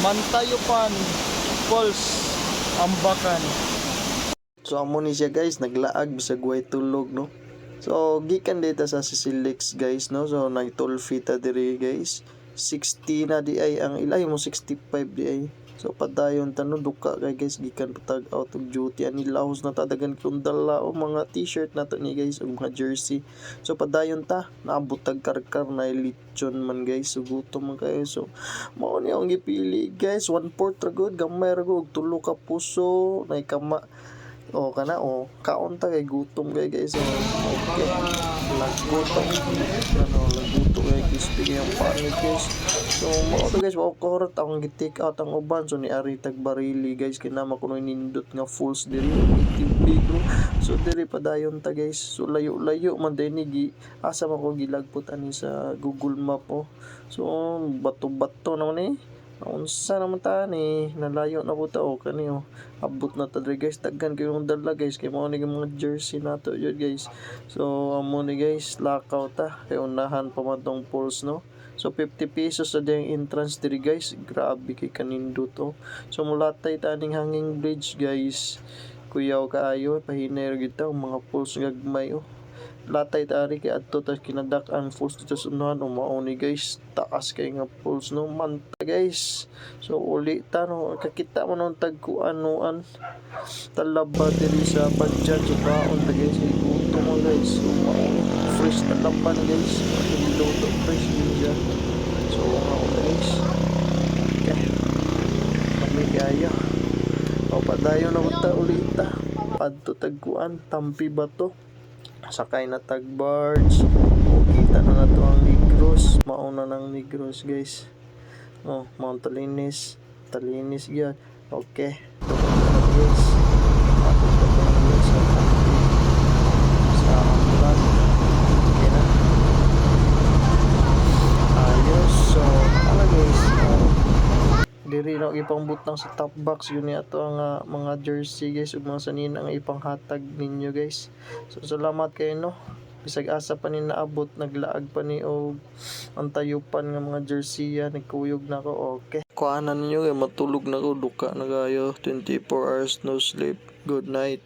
Mantayupan Falls Ambakan. So amo ni siya guys, naglaag bisag way tulog no. So gikan data sa Sisilix guys no. So nagtol fita diri guys. 60 na di ay ang ilay mo 65 di ay. So padayon tanong duka kay guys gikan patag out of duty ani lahos na tadagan kung dala o mga t-shirt nato ni guys ug mga jersey. So padayon ta naabot tag karkar na lechon man guys so gutom man kayo. So mao ni ang gipili guys 1/4 ra gud gamay ra gud tulo ka puso nay kama. O kana o kaon ta kay gutom kay guys. So okay. Lagutom lagutom kay crispy yung panig guys. So mo to guys wa ko horot akong gi-take out ang uban so ni ari tag barili guys kinama kuno nindot nga fulls diri big. So diri padayon ta guys. So layo-layo man dinhi gi asa man ko gilagpot ani sa Google Map oh. So bato-bato naman eh. Unsa naman ta ni nalayo na ko ta o kani oh. Abot na ta diri guys daghan kayo yung dala guys kay mao ni mga jersey nato yun guys. So amo ni guys lakaw ta kay unahan pa man tong pulse no. So 50 pesos sa ding entrance diri guys. Grabe kay kanindot oh. So mulatay ta ning hanging bridge guys. Kuyaw kaayo pahinay ra gid ta mga pulse gagmay oh. Latay tari kay adto ta kinadak ang falls dito sa unahan o mao ni guys taas kay nga falls no manta guys. So uli ta no kakita mo nung tagkuanuan talaba diri sa badjan so baon ta guys iguto mo guys so mao fresh talaba na guys luto fresh din siya. So mao guys okay kami kaya o padayon na unta uli ta padto tagkuan Tampi Bato sakay na tag barge o kita na nato ang Negros mauna ng Negros guys oh Mount Talinis yan okay guys tapos na po guys sa Amulan okay na ayos so ala guys diri na ipang butang sa top box yun ato ang mga jersey guys ug mga sanina ang ipanghatag ninyo guys. So salamat kayo no bisag asa pa ni naabot naglaag pa ni og ang tayupan nga mga jersey nagkuyog na ko okay kuanan ninyo kay matulog na ko duka na kayo 24 hours no sleep good night.